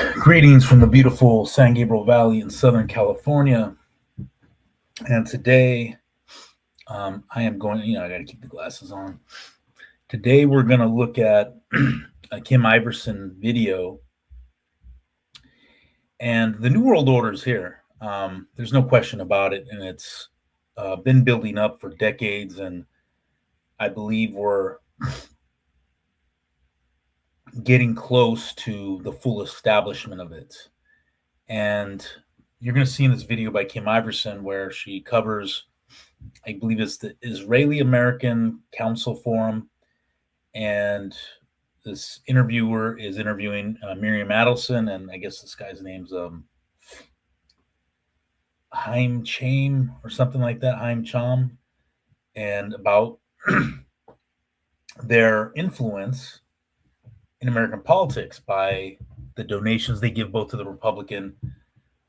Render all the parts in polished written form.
Greetings from the beautiful San Gabriel Valley in Southern California. And today, I am going, I got to keep the glasses on. Today, we're going to look at a Kim Iversen video. And the New World Order is here. There's no question about it. And it's been building up for decades. And I believe we're getting close to the full establishment of it. And you're going to see in this video by Kim Iversen where she covers, I believe it's the Israeli American Council Forum, and this interviewer is interviewing Miriam Adelson, and I guess this guy's name's Haim Chaim or something like that, Haim Cham, and about their influence in American politics by the donations they give both to the Republican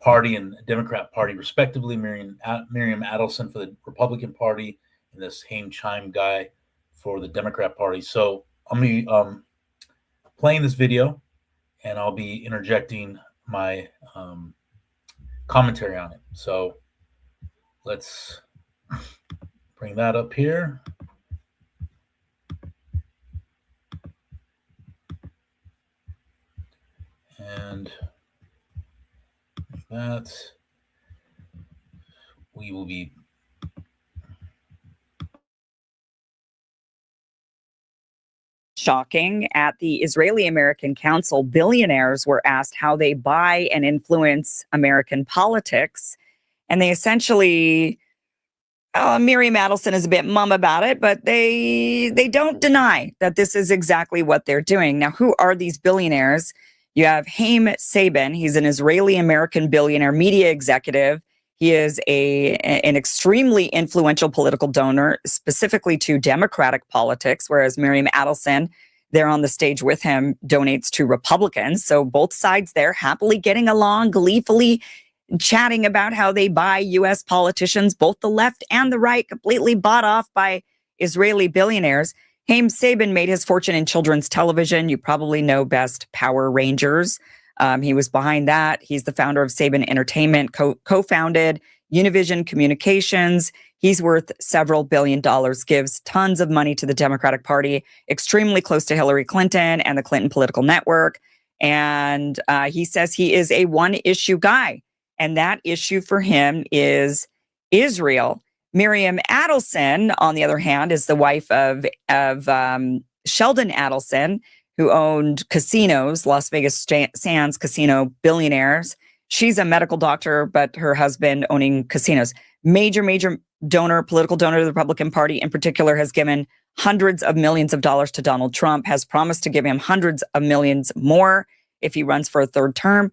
Party and Democrat Party, respectively. Miriam Adelson for the Republican Party, and this Haim Chaim guy for the Democrat Party. So I'm going to be playing this video, and I'll be interjecting my commentary on it. So let's bring that up here. And that we will be shocking. At the Israeli American Council, billionaires were asked how they buy and influence American politics. And they essentially, Miriam Adelson is a bit mum about it, but they don't deny that this is exactly what they're doing. Now, who are these billionaires? You have Haim Sabin. He's an Israeli American billionaire media executive. He is an extremely influential political donor, specifically to Democratic politics, whereas Miriam Adelson, there on the stage with him, donates to Republicans. So both sides there happily getting along, gleefully chatting about how they buy U.S. politicians, both the left and the right, completely bought off by Israeli billionaires. Haim Sabin made his fortune in children's television. You probably know best Power Rangers. He was behind that. He's the founder of Sabin Entertainment, co-founded Univision Communications. He's worth several $billions, gives tons of money to the Democratic Party, extremely close to Hillary Clinton and the Clinton political network. And he says he is a one-issue guy. And that issue for him is Israel. Miriam Adelson, on the other hand, is the wife of Sheldon Adelson, who owned casinos, Las Vegas Sands casino billionaires. She's a medical doctor, but her husband owning casinos. Major donor, political donor to the Republican Party in particular, has given hundreds of millions of dollars to Donald Trump, has promised to give him hundreds of millions more if he runs for a third term.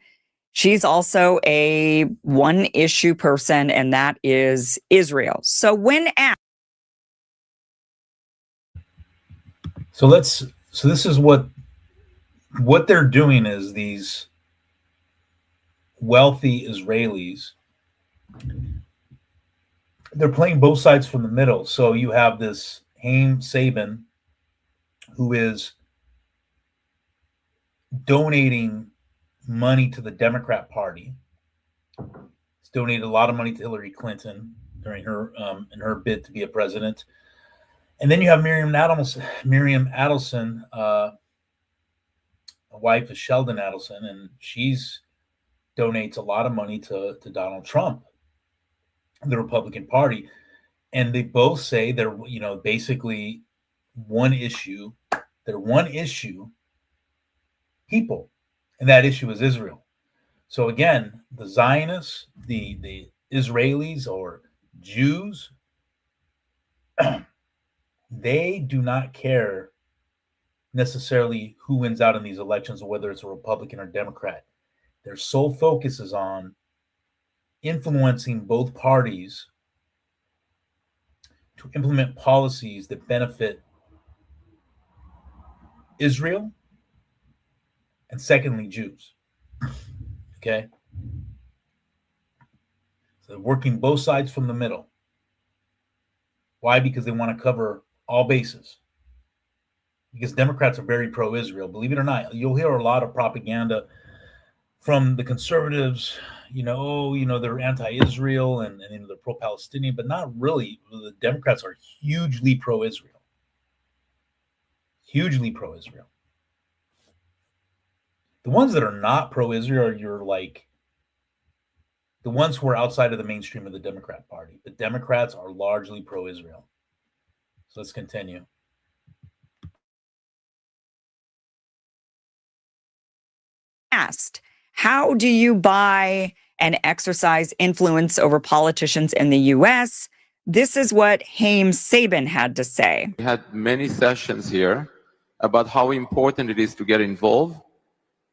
She's also a one-issue person, and that is Israel. So when asked... So this is what they're doing is these wealthy Israelis, they're playing both sides from the middle. So you have this Haim Sabin who is donating money to the Democrat Party. He's donated a lot of money to Hillary Clinton during her in her bid to be a president. And then you have Miriam Adelson, a wife of Sheldon Adelson, and she's donates a lot of money to Donald Trump, the Republican Party. And they both say they're, basically one issue. They're one issue people. And that issue is Israel. So again, the Zionists, the Israelis or Jews, they do not care necessarily who wins out in these elections or whether it's a Republican or Democrat. Their sole focus is on influencing both parties to implement policies that benefit Israel and secondly, Jews. Okay? So they're working both sides from the middle. Why? Because they want to cover all bases. Because Democrats are very pro-Israel. Believe it or not, you'll hear a lot of propaganda from the conservatives, they're anti-Israel and they're pro-Palestinian, but not really. The Democrats are hugely pro-Israel. Hugely pro-Israel. The ones that are not pro-Israel are the ones who are outside of the mainstream of the Democrat Party. The Democrats are largely pro-Israel. So let's continue. Asked, how do you buy and exercise influence over politicians in the U.S.? This is what Haim Sabin had to say. We had many sessions here about how important it is to get involved,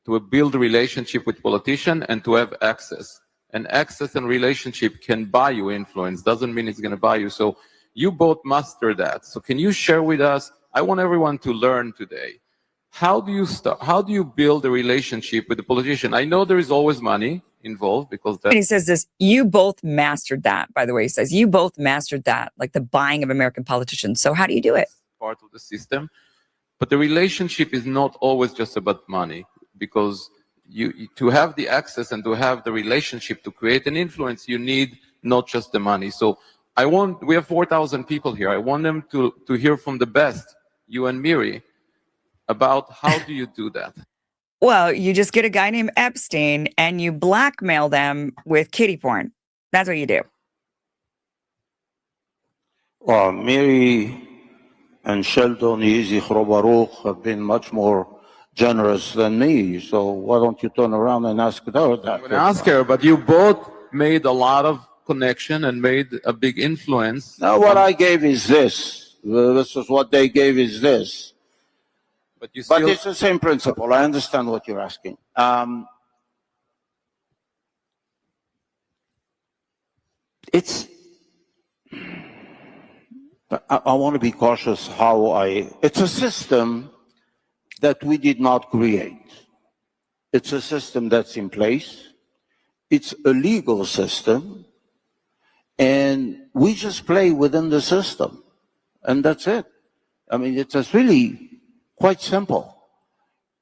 to build a relationship with politicians, and to have access. And access and relationship can buy you influence, doesn't mean it's going to buy you. So you both master that. So can you share with us, I want everyone to learn today, how do you start? How do you build a relationship with the politician? I know there is always money involved because he says this, you both mastered that, by the way. He says, you both mastered that, like the buying of American politicians. So how do you do it? Part of the system. But the relationship is not always just about money, because to have the access and to have the relationship to create an influence, you need not just the money. So we have 4,000 people here. I want them to hear from the best, you and Miri, about how do you do that? Well, you just get a guy named Epstein and you blackmail them with kiddie porn. That's what you do. Well, Miri and Sheldon Yizichro Baruch have been much more generous than me. So why don't you turn around and ask her that? I'm going to ask her, but you both made a lot of connection and made a big influence. Now, what I gave is this. This is what they gave is this. But it's the same principle. I understand what you're asking. I want to be cautious it's a system that we did not create. It's a system that's in place. It's a legal system. And we just play within the system. And that's it. I mean, it's really quite simple.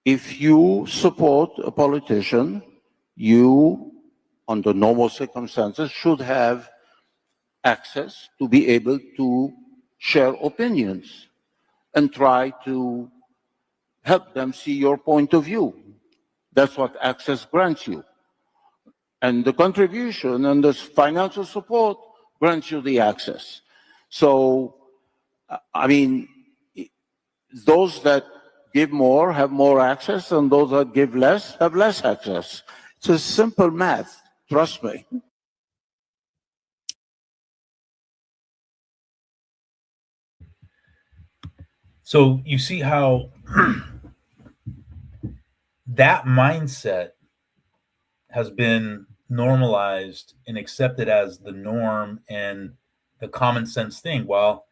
If you support a politician, you, under normal circumstances, should have access to be able to share opinions and try to help them see your point of view. That's what access grants you. And the contribution and the financial support grants you the access. So, I mean, those that give more have more access, and those that give less have less access. It's a simple math, trust me. So you see how that mindset has been normalized and accepted as the norm and the common sense thing. Well,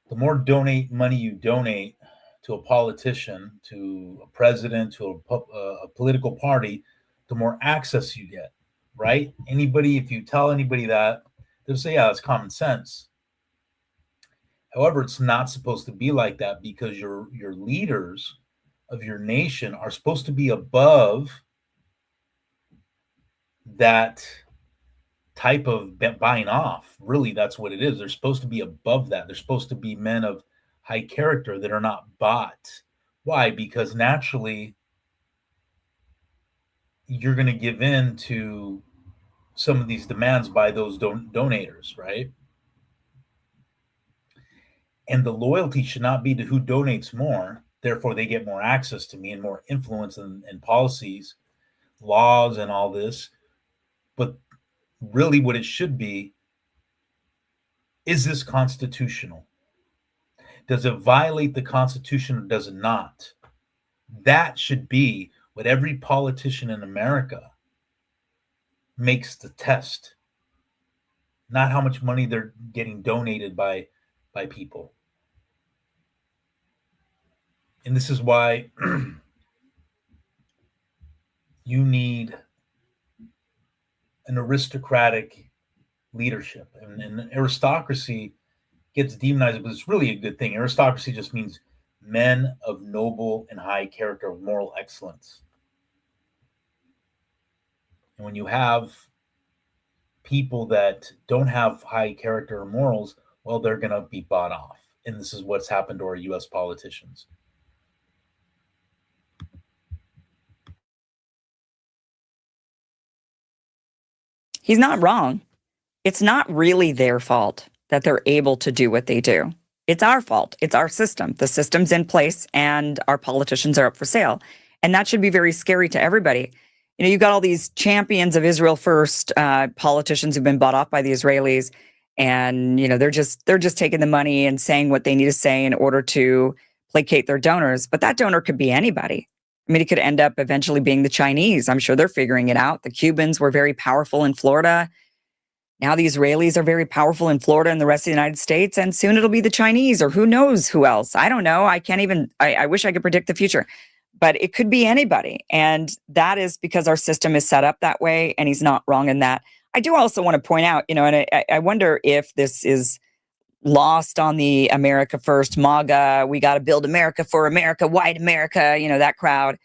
the more money you donate to a politician, to a president, to a political party, the more access you get, right? If you tell anybody that, they'll say, yeah, that's common sense. However, it's not supposed to be like that, because your leaders of your nation are supposed to be above that type of buying off. Really, that's what it is. They're supposed to be above that. They're supposed to be men of high character that are not bought. Why? Because naturally, you're going to give in to some of these demands by those donators, right? And the loyalty should not be to who donates more. Therefore, they get more access to me and more influence and policies, laws, and all this. But really, what it should be, is this constitutional? Does it violate the Constitution or does it not? That should be what every politician in America makes the test, not how much money they're getting donated by people. And this is why you need an aristocratic leadership. And aristocracy gets demonized, but it's really a good thing. Aristocracy just means men of noble and high character, of moral excellence. And when you have people that don't have high character or morals, well, they're going to be bought off. And this is what's happened to our U.S. politicians. He's not wrong. It's not really their fault that they're able to do what they do. It's our fault. It's our system. The system's in place and our politicians are up for sale. And that should be very scary to everybody. You know, you've got all these champions of Israel first politicians who've been bought off by the Israelis. And, you know, they're just taking the money and saying what they need to say in order to placate their donors. But that donor could be anybody. I mean, it could end up eventually being the Chinese. I'm sure they're figuring it out. The Cubans were very powerful in Florida. Now the Israelis are very powerful in Florida and the rest of the United States, and soon it'll be the Chinese or who knows who else. I don't know. I can't even, I wish I could predict the future, but it could be anybody. And that is because our system is set up that way, and he's not wrong in that. I do also want to point out, you know, and I wonder if this is lost on the America First, MAGA, we got to build America for America, white America, you know, that crowd.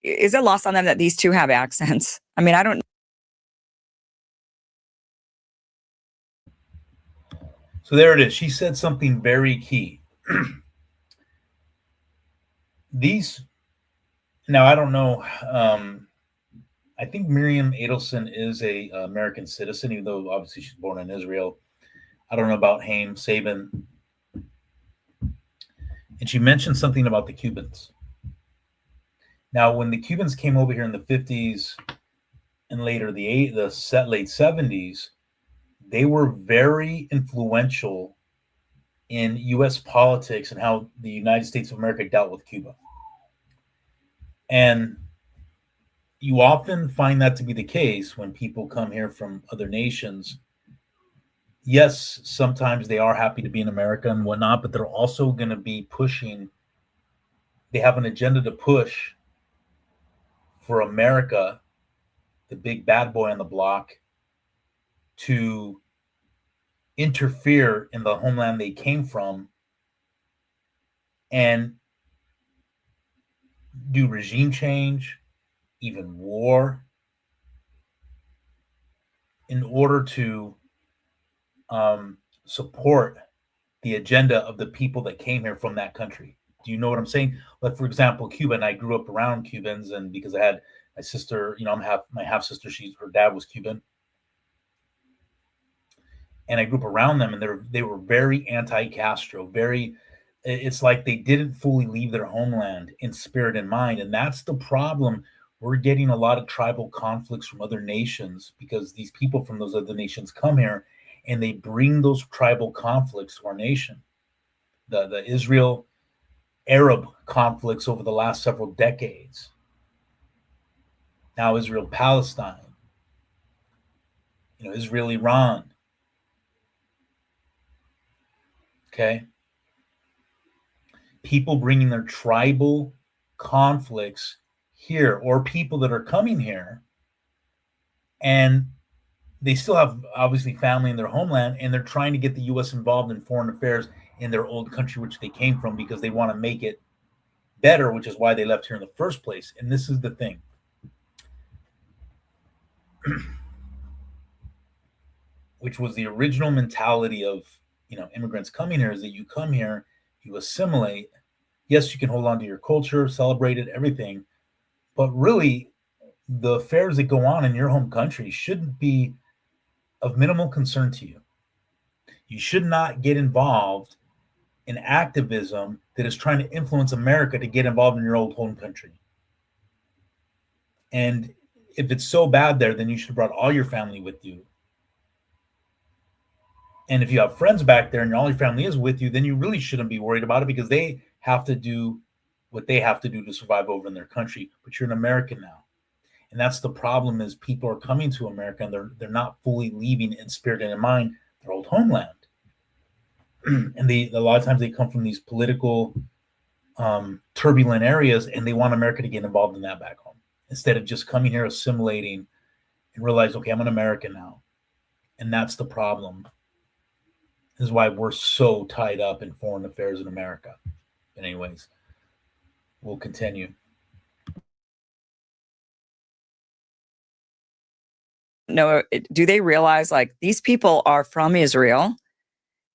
Is it lost on them that these two have accents? I mean, I don't. So there it is. She said something very key. These, now I don't know. I think Miriam Adelson is a American citizen, even though obviously she's born in Israel. I don't know about Haim Saban. And she mentioned something about the Cubans. Now, when the Cubans came over here in the 50s and later the late 70s, they were very influential in U.S. politics and how the United States of America dealt with Cuba. And you often find that to be the case when people come here from other nations. Yes, sometimes they are happy to be in America and whatnot, but they're also going to be pushing, they have an agenda to push for America, the big bad boy on the block, to interfere in the homeland they came from and do regime change, even war, in order to support the agenda of the people that came here from that country. Do you know what I'm saying? Like, for example, Cuba, and I grew up around Cubans, and because I had my sister, you know, my half sister, her dad was Cuban. And I grew up around them, and they were very anti-Castro, it's like they didn't fully leave their homeland in spirit and mind. And that's the problem. We're getting a lot of tribal conflicts from other nations because these people from those other nations come here and they bring those tribal conflicts to our nation. The Israel Arab conflicts over the last several decades. Now Israel Palestine, you know, Israel Iran. Okay. People bringing their tribal conflicts here, or people that are coming here and they still have obviously family in their homeland, and they're trying to get the U.S. involved in foreign affairs in their old country, which they came from, because they want to make it better, which is why they left here in the first place. And this is the thing. Which was the original mentality of, you know, immigrants coming here, is that you come here, you assimilate. Yes, you can hold on to your culture, celebrate it, everything. But really, the affairs that go on in your home country shouldn't be of minimal concern to you. You should not get involved in activism that is trying to influence America to get involved in your old home country. And if it's so bad there, then you should have brought all your family with you. And if you have friends back there and all your family is with you, then you really shouldn't be worried about it, because they have to do what they have to do to survive over in their country. But you're an American now. And that's the problem, is people are coming to America and they're not fully leaving in spirit and in mind their old homeland. And a lot of times they come from these political turbulent areas, and they want America to get involved in that back home, instead of just coming here, assimilating, and realize, okay, I'm an American now. And that's the problem. This is why we're so tied up in foreign affairs in America. But anyways, we'll continue. know, do they realize like these people are from Israel?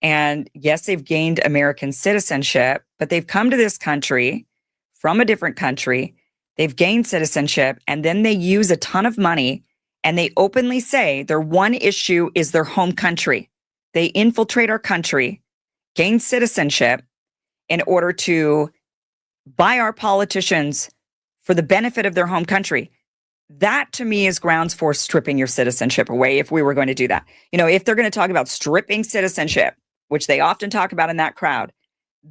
And yes, they've gained American citizenship, but they've come to this country from a different country. They've gained citizenship, and then they use a ton of money, and they openly say their one issue is their home country. They infiltrate our country, gain citizenship in order to buy our politicians for the benefit of their home country. That to me is grounds for stripping your citizenship away if we were going to do that. You know, if they're going to talk about stripping citizenship, which they often talk about in that crowd,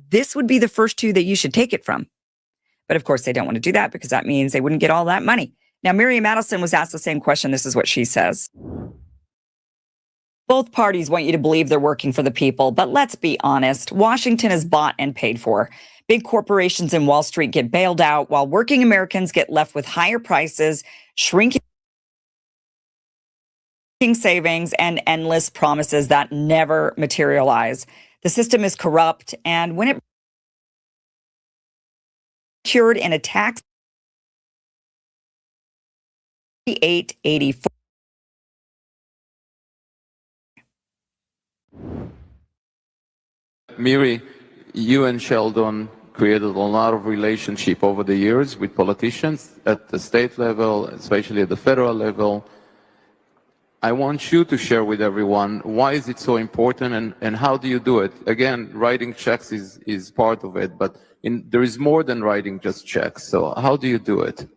this would be the first two that you should take it from. But of course, they don't want to do that because that means they wouldn't get all that money. Now, Miriam Adelson was asked the same question. This is what she says. Both parties want you to believe they're working for the people, but let's be honest. Washington is bought and paid for. Big corporations in Wall Street get bailed out while working Americans get left with higher prices, shrinking savings, and endless promises that never materialize. The system is corrupt, and when it cured in a tax 884. Miri, you and Sheldon created a lot of relationship over the years with politicians at the state level, especially at the federal level. I want you to share with everyone why is it so important and how do you do it? Again, writing checks is part of it, but there is more than writing just checks. So how do you do it?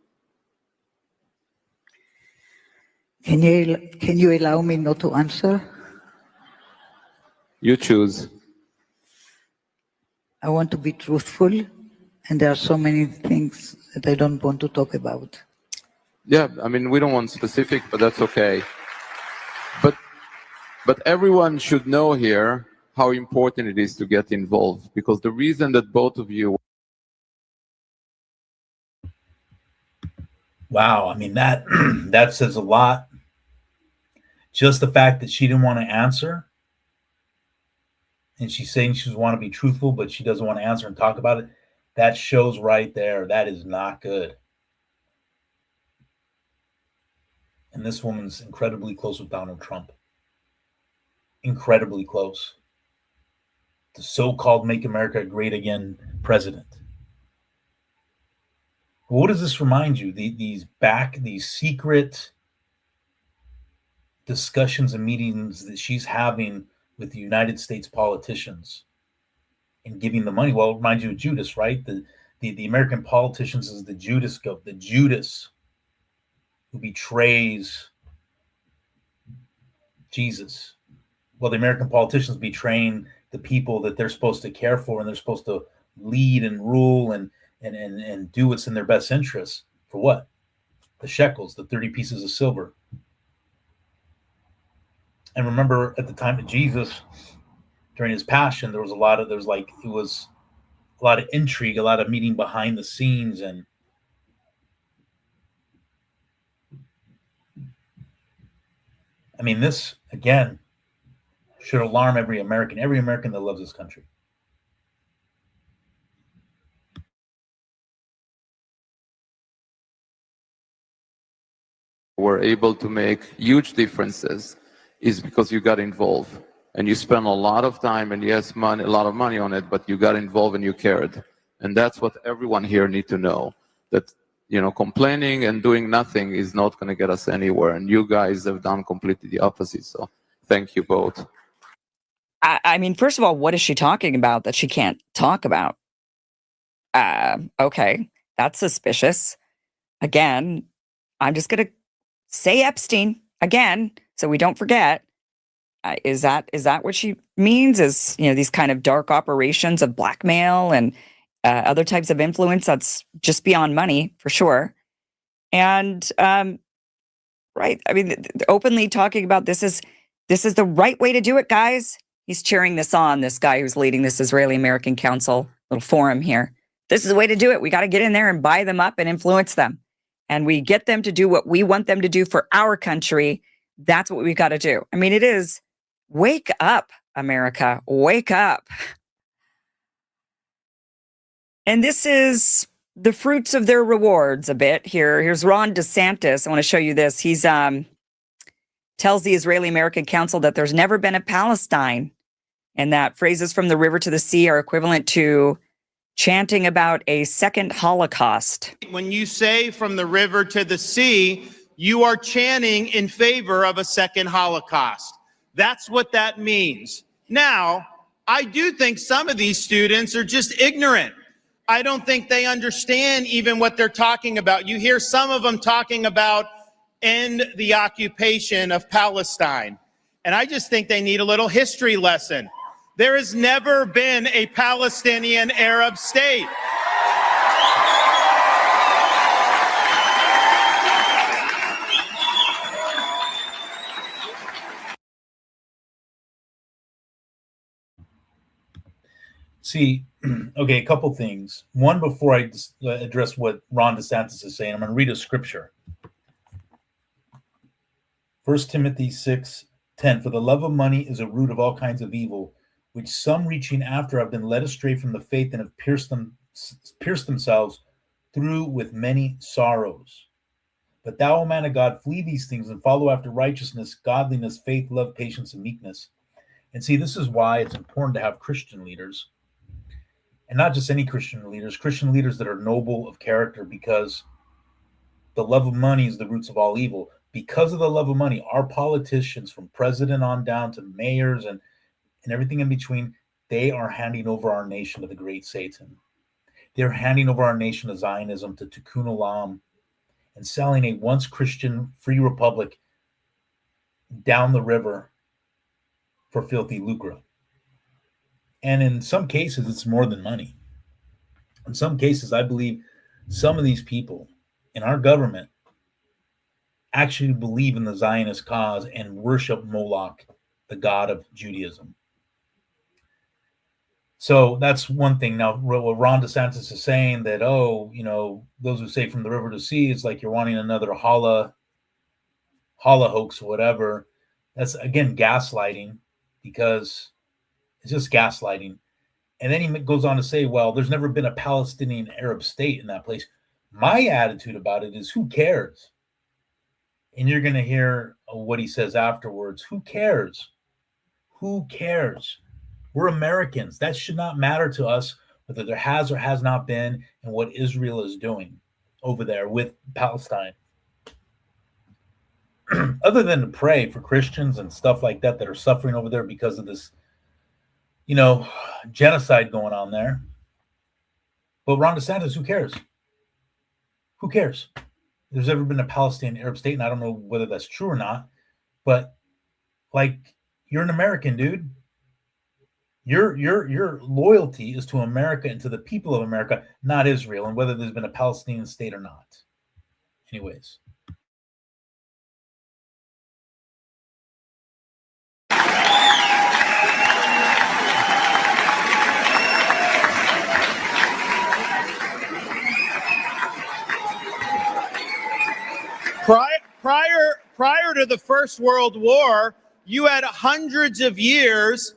Can you allow me not to answer? You choose. I want to be truthful, and there are so many things that I don't want to talk about. Yeah, I mean, we don't want specific, but that's okay. But everyone should know here how important it is to get involved, because the reason that both of you... Wow, I mean, that that says a lot. Just the fact that she didn't want to answer, and she's saying she want to be truthful, but she doesn't want to answer and talk about it, that shows right there that is not good. And this woman's incredibly close with Donald Trump. Incredibly close. The so-called Make America Great Again president. What does this remind you? These secret discussions and meetings that she's having with the United States politicians and giving the money. Well, it reminds you of Judas, right? The American politicians is the Judas who betrays Jesus. Well, the American politicians betraying the people that they're supposed to care for and they're supposed to lead and rule and do what's in their best interest. For what? The shekels, the 30 pieces of silver. And remember, at the time of Jesus, during his passion, there was a lot of intrigue, a lot of meeting behind the scenes, and I mean, this again should alarm every American that loves this country. Were able to make huge differences is because you got involved and you spent a lot of time and yes, a lot of money on it, but you got involved and you cared. And that's what everyone here need to know, that, you know, complaining and doing nothing is not going to get us anywhere. And you guys have done completely the opposite. So thank you both. I mean, first of all, what is she talking about that she can't talk about? Okay, that's suspicious. Again, I'm just going to say Epstein again, so we don't forget. Is that what she means? Is, you know, these kind of dark operations of blackmail and other types of influence? That's just beyond money for sure. And right, I mean, openly talking about this is the right way to do it, guys. He's cheering this on, this guy who's leading this Israeli American Council little forum here. This is the way to do it. We got to get in there and buy them up and influence them. And we get them to do what we want them to do for our country. That's what we've got to do. I mean, it is, wake up, America, wake up. And this is the fruits of their rewards a bit here. Here's Ron DeSantis. I want to show you this. He's tells the Israeli American Council that there's never been a Palestine, and that phrases from the river to the sea are equivalent to chanting about a second Holocaust. When you say from the river to the sea, you are chanting in favor of a second Holocaust. That's what that means. Now, I do think some of these students are just ignorant. I don't think they understand even what they're talking about. You hear some of them talking about end the occupation of Palestine. And I just think they need a little history lesson. There has never been a Palestinian Arab state. See, okay, a couple things. One, before I address what Ron DeSantis is saying, I'm going to read a scripture. 1 Timothy 6:10, for the love of money is a root of all kinds of evil, which some reaching after have been led astray from the faith and have pierced themselves through with many sorrows. But thou, O man of God, flee these things and follow after righteousness, godliness, faith, love, patience, and meekness. And see, this is why it's important to have Christian leaders, and not just any Christian leaders that are noble of character, because the love of money is the roots of all evil. Because of the love of money, our politicians, from president on down to mayors and everything in between, they are handing over our nation to the great Satan. They're handing over our nation to Zionism, to Tikkun Olam, and selling a once Christian free republic down the river for filthy lucre. And in some cases, it's more than money. In some cases, I believe some of these people in our government actually believe in the Zionist cause and worship Moloch, the god of Judaism. So that's one thing. Now, what Ron DeSantis is saying, that, those who say from the river to sea, it's like you're wanting another holla hoax or whatever. That's, again, gaslighting, because it's just gaslighting. And then he goes on to say, well, there's never been a Palestinian Arab state in that place. My attitude about it is, who cares? And you're going to hear what he says afterwards. Who cares? Who cares? We're Americans. That should not matter to us whether there has or has not been, and what Israel is doing over there with Palestine. Other than to pray for Christians and stuff like that are suffering over there because of this, genocide going on there. But Ron DeSantis, who cares? Who cares? There's ever been a Palestinian Arab state, and I don't know whether that's true or not, but you're an American, dude. Your loyalty is to America and to the people of America, not Israel, and whether there's been a Palestinian state or not. Anyways. Prior to the First World War, you had hundreds of years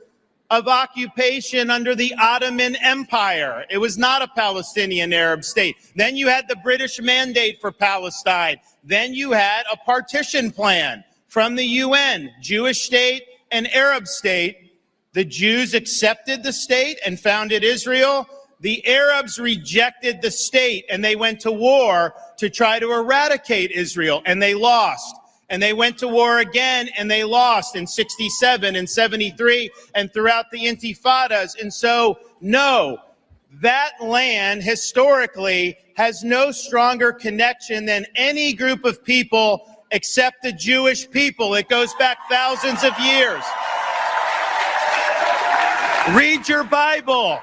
of occupation under the Ottoman Empire. It was not a Palestinian Arab state. Then you had the British Mandate for Palestine. Then you had a partition plan from the UN, Jewish state and Arab state. The Jews accepted the state and founded Israel. The Arabs rejected the state, and they went to war to try to eradicate Israel, and they lost. And they went to war again, and they lost in 67 and 73 and throughout the intifadas. And so, no, that land historically has no stronger connection than any group of people except the Jewish people. It goes back thousands of years. Read your Bible.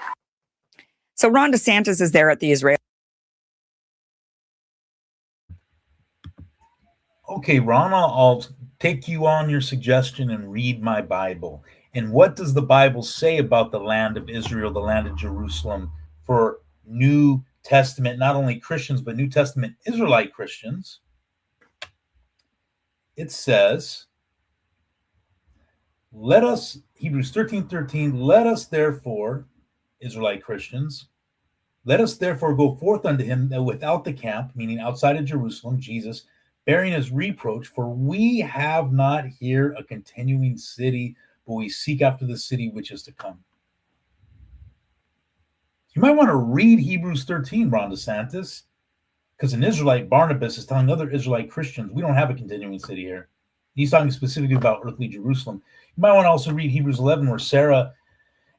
So Ron DeSantis is there at the Israel. Okay, Ron, I'll take you on your suggestion and read my Bible. And what does the Bible say about the land of Israel, the land of Jerusalem, for New Testament, not only Christians, but New Testament Israelite Christians? It says, let us, Hebrews 13:13, let us therefore, Israelite Christians, let us therefore go forth unto him that without the camp, meaning outside of Jerusalem, Jesus, bearing his reproach, for we have not here a continuing city, but we seek after the city which is to come. You might want to read Hebrews 13, Ron DeSantis, because an Israelite, Barnabas, is telling other Israelite Christians, we don't have a continuing city here. He's talking specifically about earthly Jerusalem. You might want to also read Hebrews 11, where Sarah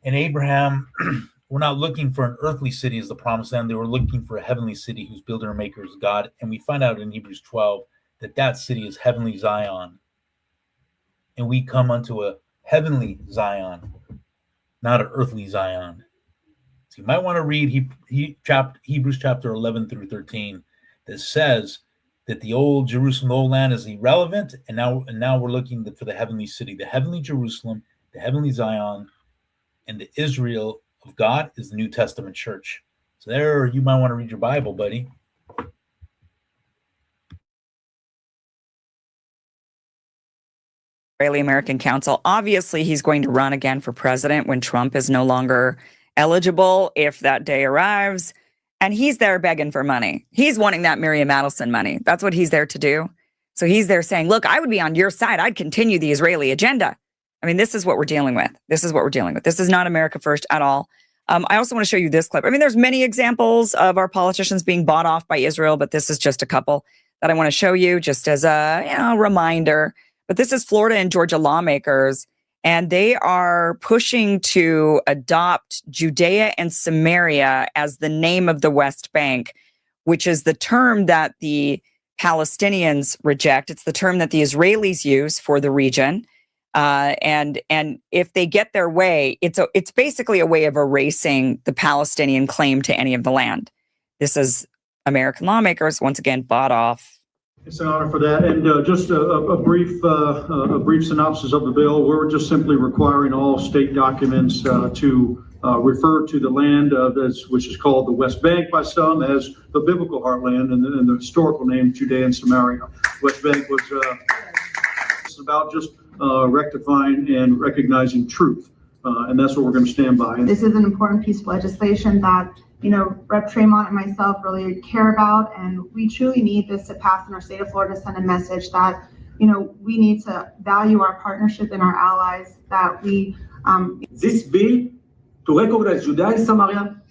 and Abraham were not looking for an earthly city as the promised land. They were looking for a heavenly city whose builder and maker is God. And we find out in Hebrews 12 that that city is heavenly Zion. And we come unto a heavenly Zion, not an earthly Zion. So you might want to read Hebrews chapter 11 through 13 that says that the old Jerusalem, the old land, is irrelevant, and now we're looking for the heavenly city, the heavenly Jerusalem, the heavenly Zion, and the Israel of God is the New Testament church. So there, you might want to read your Bible, buddy. Israeli American Council. Obviously, he's going to run again for president when Trump is no longer eligible, if that day arrives. And he's there begging for money. He's wanting that Miriam Adelson money. That's what he's there to do. So he's there saying, look, I would be on your side. I'd continue the Israeli agenda. I mean, this is what we're dealing with. This is what we're dealing with. This is not America first at all. I also want to show you this clip. I mean, there's many examples of our politicians being bought off by Israel, but this is just a couple that I want to show you just as a reminder. But this is Florida and Georgia lawmakers, and they are pushing to adopt Judea and Samaria as the name of the West Bank, which is the term that the Palestinians reject. It's the term that the Israelis use for the region. And if they get their way, it's basically a way of erasing the Palestinian claim to any of the land. This is American lawmakers, once again, bought off. It's an honor for that. And just a brief synopsis of the bill. We're just simply requiring all state documents to refer to the land which is called the West Bank by some as the biblical heartland, and the historical name Judea and Samaria. West Bank was it's about just rectifying and recognizing truth, and that's what we're going to stand by. This is an important piece of legislation that Rep. Tremont and myself really care about, and we truly need this to pass in our state of Florida to send a message that, we need to value our partnership and our allies, that we... This bill, to recognize Judea and Samaria,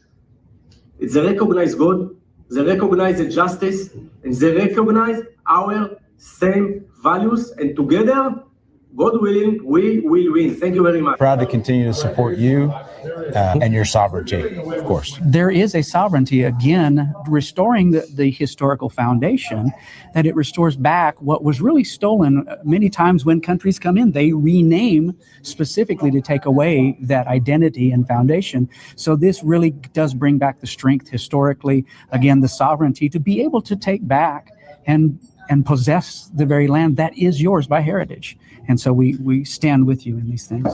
it's a recognize God, they recognize the justice, and they recognize our same values, and together, God willing, we will win. Thank you very much. Proud to continue to support you and your sovereignty, of course. There is a sovereignty, again, restoring the historical foundation, that it restores back what was really stolen. Many times when countries come in, they rename specifically to take away that identity and foundation. So this really does bring back the strength historically, again, the sovereignty to be able to take back and possess the very land that is yours by heritage. And so we stand with you in these things.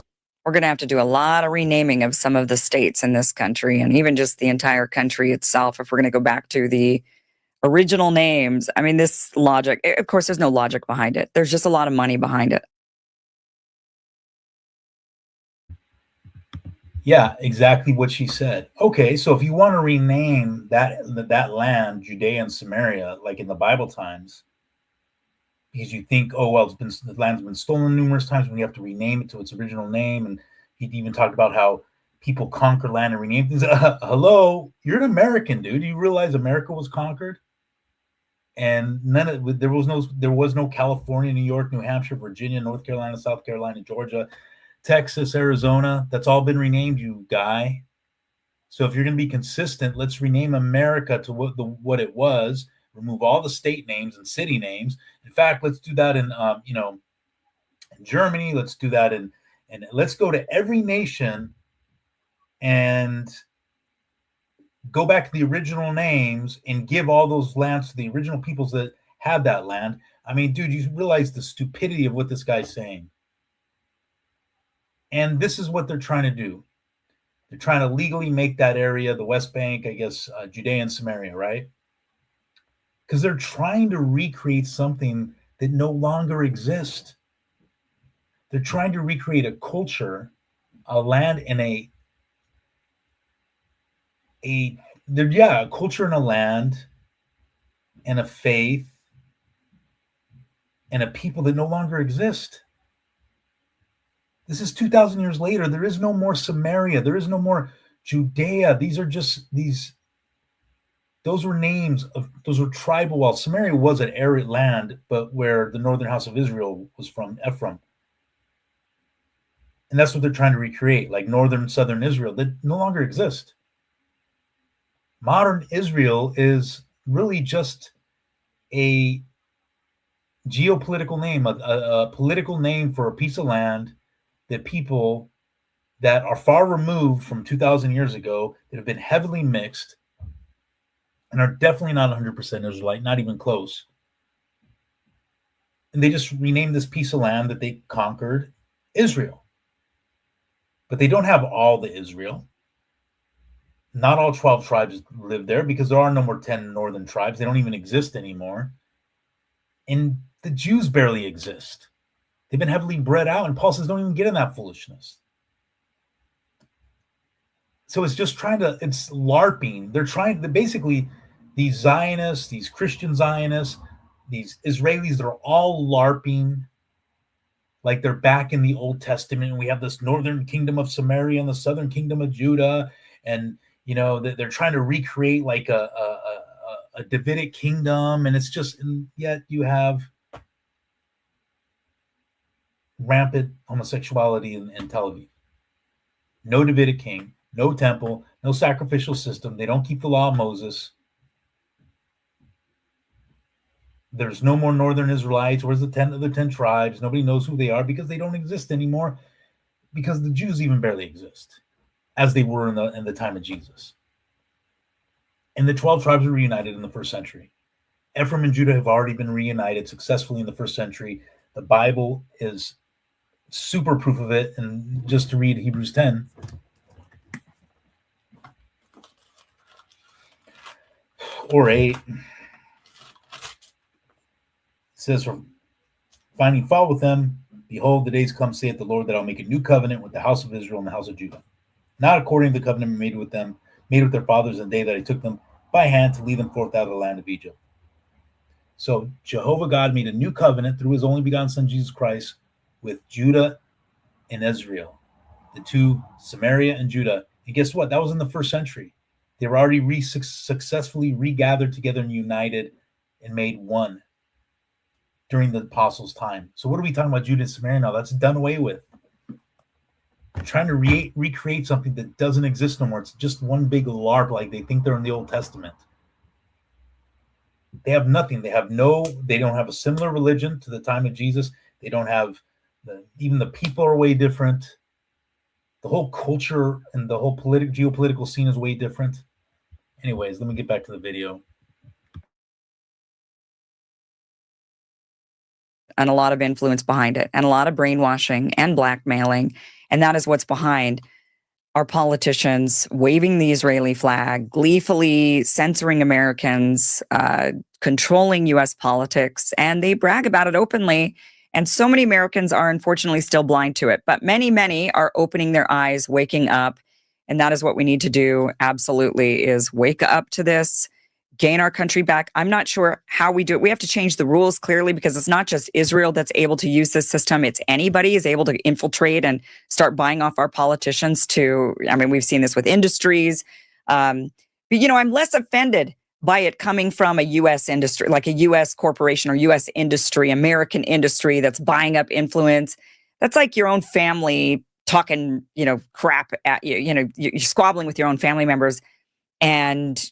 We're going to have to do a lot of renaming of some of the states in this country, and even just the entire country itself, if we're going to go back to the original names. I mean, this logic, of course, there's no logic behind it. There's just a lot of money behind it. Yeah, exactly what she said. Okay, so if you want to rename that land, Judea and Samaria, like in the Bible times, because you think, oh, well, the land's been stolen numerous times, when you have to rename it to its original name. And he even talked about how people conquer land and rename things. Hello, you're an American, dude. You realize America was conquered? And there was no California, New York, New Hampshire, Virginia, North Carolina, South Carolina, Georgia, Texas, Arizona. That's all been renamed, you guy. So if you're going to be consistent, let's rename America to what it was. Remove all the state names and city names. In fact, let's do that in in Germany. Let's do that and let's go to every nation and go back to the original names and give all those lands to the original peoples that had that land. I mean, dude, you realize the stupidity of what this guy's saying. And this is what they're trying to do. They're trying to legally make that area, the West Bank, I guess, Judea and Samaria, right? Because they're trying to recreate something that no longer exists. They're trying to recreate a culture, a land, and a culture and a land and a faith and a people that no longer exist. This is 2,000 years later. There is no more Samaria. There is no more Judea. These are just those were names of, those were tribal. Well, Samaria was an arid land, but where the northern house of Israel was from, Ephraim. And that's what they're trying to recreate, like northern, southern Israel that no longer exist. Modern Israel is really just a geopolitical name, a political name for a piece of land that people that are far removed from 2,000 years ago, that have been heavily mixed and are definitely not 100% Israelite, not even close. And they just renamed this piece of land that they conquered Israel. But they don't have all the Israel. Not all 12 tribes live there because there are no more 10 northern tribes. They don't even exist anymore. And the Jews barely exist. They've been heavily bred out, and Paul says don't even get in that foolishness. So it's just it's LARPing. They're trying to basically, these Zionists, these Christian Zionists, these Israelis, they're all LARPing like they're back in the Old Testament. And we have this northern kingdom of Samaria and the southern kingdom of Judah. And, they're trying to recreate like a Davidic kingdom. And it's just, and yet you have rampant homosexuality in Tel Aviv. No Davidic king, no temple, no sacrificial system. They don't keep the law of Moses. There's no more northern Israelites. Where's the 10 tribes? Nobody knows who they are because they don't exist anymore, because the Jews even barely exist as they were in the time of Jesus. And the 12 tribes were reunited in the first century. Ephraim and Judah have already been reunited successfully in the first century. The Bible is super proof of it. And just to read Hebrews 10, or 8, it says, "For finding fault with them, behold, the days come, saith the Lord, that I'll make a new covenant with the house of Israel and the house of Judah, not according to the covenant made with their fathers in the day that I took them by hand to lead them forth out of the land of Egypt." So Jehovah God made a new covenant through his only begotten son, Jesus Christ, with Judah and Israel, the two, Samaria and Judah. And guess what? That was in the first century. They were already successfully regathered together and united and made one during the apostles' time. So what are we talking about, Judah and Samaria now? That's done away with. They're trying to recreate something that doesn't exist no more. It's just one big LARP, like they think they're in the Old Testament. They have nothing. They don't have a similar religion to the time of Jesus. They don't have even the people are way different. The whole culture and the whole geopolitical scene is way different. Anyways, let me get back to the video. And a lot of influence behind it, and a lot of brainwashing and blackmailing. And that is what's behind our politicians waving the Israeli flag, gleefully censoring Americans, controlling U.S. politics, and they brag about it openly. And so many Americans are unfortunately still blind to it. But many, many are opening their eyes, waking up. And that is what we need to do, absolutely, is wake up to this, gain our country back. I'm not sure how we do it. We have to change the rules clearly, because it's not just Israel that's able to use this system. It's anybody is able to infiltrate and start buying off our politicians we've seen this with industries. But, I'm less offended by it coming from a U.S. industry, like a U.S. corporation or U.S. industry, American industry that's buying up influence. That's like your own family talking, crap at you. You're squabbling with your own family members, and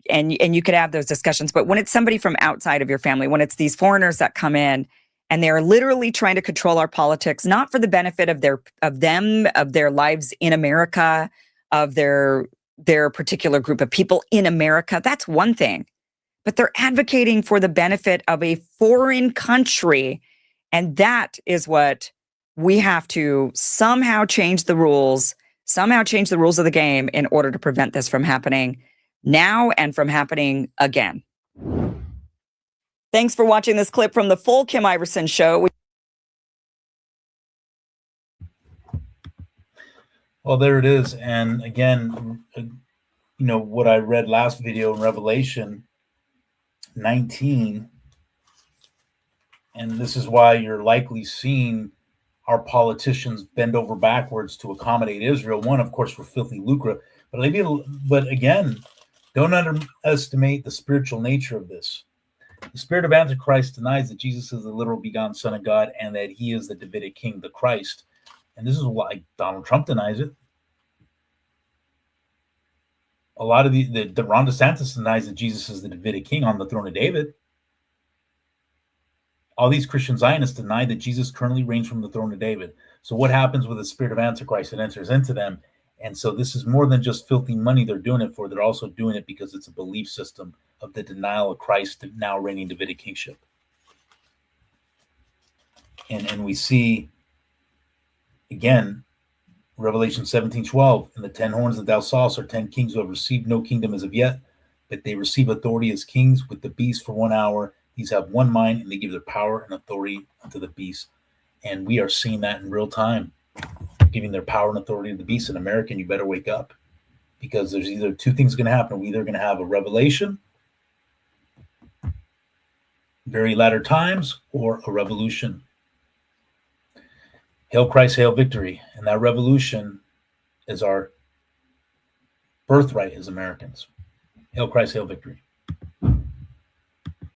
you could have those discussions. But when it's somebody from outside of your family, when it's these foreigners that come in and they're literally trying to control our politics, not for the benefit of their lives in America, of their particular group of people in America, that's one thing. But they're advocating for the benefit of a foreign country. And that is what we have to somehow change the rules of the game in order to prevent this from happening now and from happening again. Thanks for watching this clip from the full Kim Iverson Show. Well, there it is. And again, what I read last video in Revelation 19, And this is why you're likely seeing our politicians bend over backwards to accommodate Israel. One, of course, for filthy lucre, but again, don't underestimate the spiritual nature of this. The spirit of Antichrist denies that Jesus is the literal begotten Son of God and that he is the Davidic king, the Christ. And this is why Donald Trump denies it. A lot of the Ron DeSantis denies that Jesus is the Davidic king on the throne of David. All these Christian Zionists deny that Jesus currently reigns from the throne of David. So what happens with the spirit of Antichrist? It enters into them. And so this is more than just filthy money they're doing it for. They're also doing it because it's a belief system of the denial of Christ now reigning Davidic kingship. And we see, again, Revelation 17:12, and the 10 horns that thou sawest are 10 kings who have received no kingdom as of yet, but they receive authority as kings with the beast for 1 hour. These have one mind, and they give their power and authority unto the beast. And we are seeing that in real time, giving their power and authority to the beast. In America, and you better wake up, because there's either two things going to happen. We're either going to have a revelation, very latter times, or a revolution. Hail Christ, hail victory. And that revolution is our birthright as Americans. Hail Christ, hail victory.